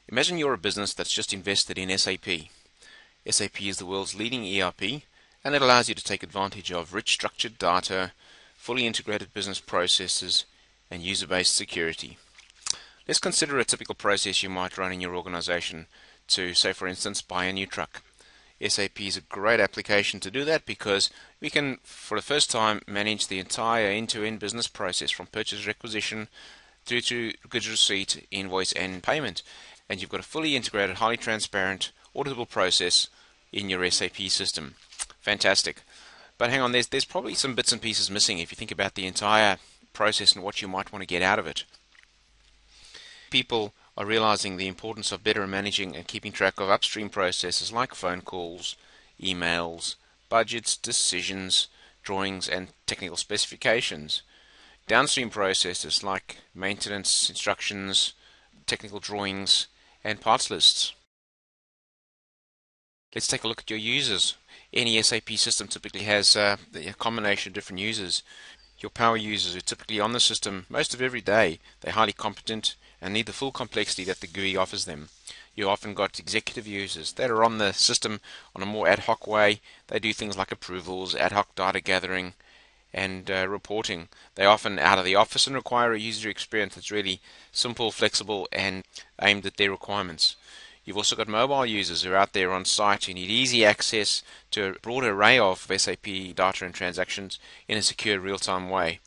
Imagine you're a business that's just invested in SAP. SAP is the world's leading ERP, and it allows you to take advantage of rich structured data, fully integrated business processes, and user-based security. Let's consider a typical process you might run in your organization to, say for instance, buy a new truck. SAP is a great application to do that because we can, for the first time, manage the entire end-to-end business process from purchase requisition through to goods receipt, invoice, and payment. And you've got a fully integrated, highly transparent, auditable process in your SAP system. Fantastic. But hang on, there's probably some bits and pieces missing if you think about the entire process and what you might want to get out of it. People are realizing the importance of better managing and keeping track of upstream processes like phone calls, emails, budgets, decisions, drawings, and technical specifications. Downstream processes like maintenance instructions, technical drawings, and parts lists. Let's take a look at your users. Any SAP system typically has a combination of different users. Your power users are typically on the system most of every day. They're highly competent and need the full complexity that the GUI offers them. You often got executive users that are on the system on a more ad hoc way. They do things like approvals, ad hoc data gathering, and reporting. They're often out of the office and require a user experience that's really simple, flexible, and aimed at their requirements. You've also got mobile users who are out there on site who need easy access to a broad array of SAP data and transactions in a secure real-time way.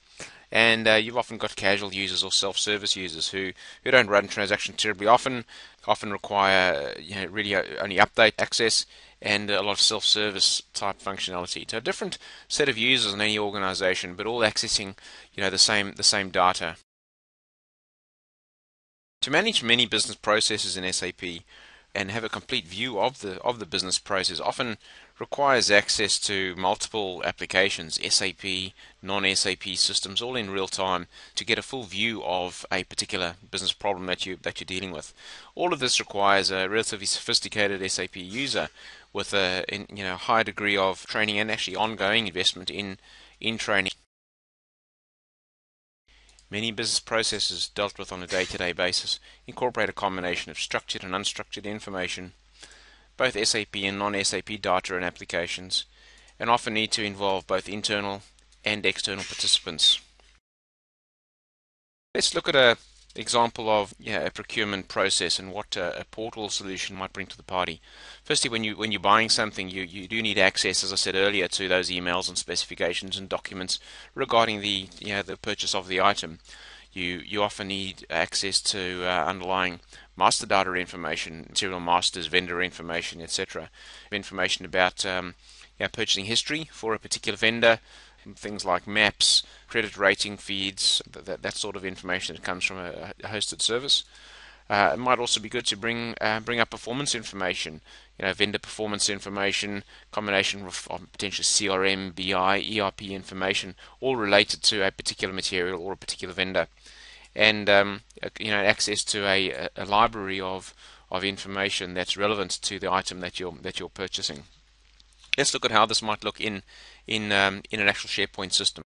And you've often got casual users or self-service users who don't run transactions terribly often require really only update access and a lot of self-service type functionality. So a different set of users in any organization, but all accessing the same data. To manage many business processes in SAP and have a complete view of the business process often requires access to multiple applications, SAP, non-SAP systems, all in real time to get a full view of a particular business problem that you're dealing with. All of this requires a relatively sophisticated SAP user with a high degree of training and actually ongoing investment in training. Many business processes dealt with on a day-to-day basis incorporate a combination of structured and unstructured information, both SAP and non-SAP data and applications, and often need to involve both internal and external participants. Let's look at an example of a procurement process and what a portal solution might bring to the party. Firstly, when you're buying something, you do need access, as I said earlier, to those emails and specifications and documents regarding the purchase of the item. You often need access to underlying master data information, material masters, vendor information, etc. Information about purchasing history for a particular vendor, things like maps, credit rating feeds, that sort of information that comes from a hosted service. It might also be good to bring up performance information, vendor performance information, combination of potential CRM, BI, ERP information, all related to a particular material or a particular vendor, and access to a library of information that's relevant to the item that you're purchasing. Let's look at how this might look in an actual SharePoint system.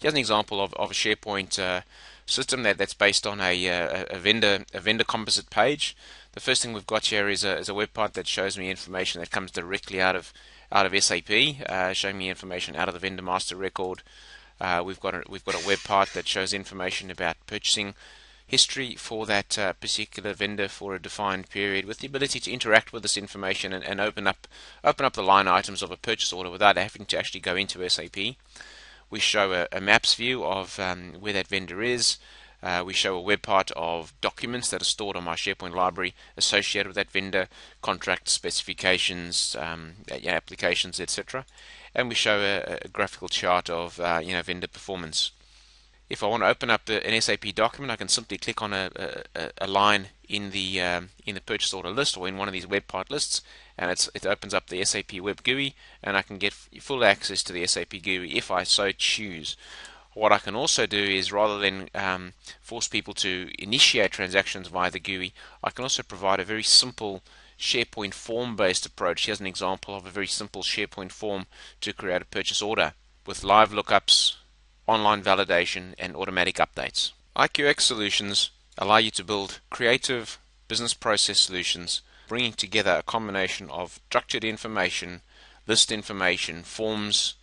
Here's an example of a SharePoint system that's based on a vendor composite page. The first thing we've got here is a web part that shows me information that comes directly out of SAP, showing me information out of the vendor master record. We've got a web part that shows information about purchasing history for that particular vendor for a defined period, with the ability to interact with this information and open up the line items of a purchase order without having to actually go into SAP. We show a maps view of where that vendor is. We show a web part of documents that are stored on my SharePoint library associated with that vendor, contract specifications, applications, etc. And we show a graphical chart of vendor performance. If I want to open up an SAP document, I can simply click on a line in the purchase order list or in one of these web part lists, and it opens up the SAP Web GUI, and I can get full access to the SAP GUI if I so choose. What I can also do is, rather than force people to initiate transactions via the GUI, I can also provide a very simple SharePoint form-based approach. Here's an example of a very simple SharePoint form to create a purchase order with live lookups, online validation, and automatic updates. IQX Solutions allow you to build creative business process solutions, bringing together a combination of structured information, list information, forms,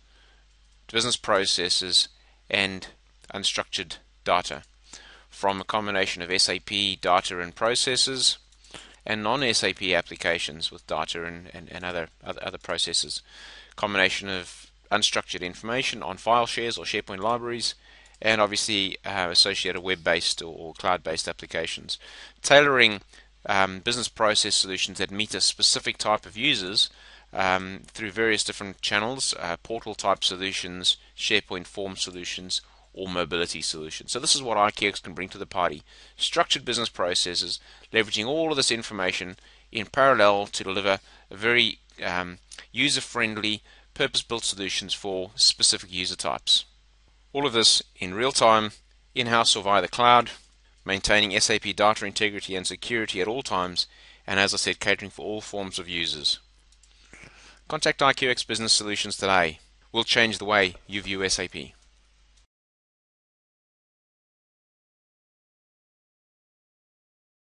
business processes, and unstructured data from a combination of SAP data and processes and non-SAP applications with data and other processes. Combination of unstructured information on file shares or SharePoint libraries, and obviously associated web-based or cloud-based applications. Tailoring business process solutions that meet a specific type of users through various different channels, portal type solutions, SharePoint form solutions, or mobility solutions. So this is what IQX can bring to the party. Structured business processes, leveraging all of this information in parallel to deliver a very user-friendly, purpose-built solutions for specific user types. All of this in real time, in-house or via the cloud, maintaining SAP data integrity and security at all times, and as I said, catering for all forms of users. Contact IQX Business Solutions today. We'll change the way you view SAP.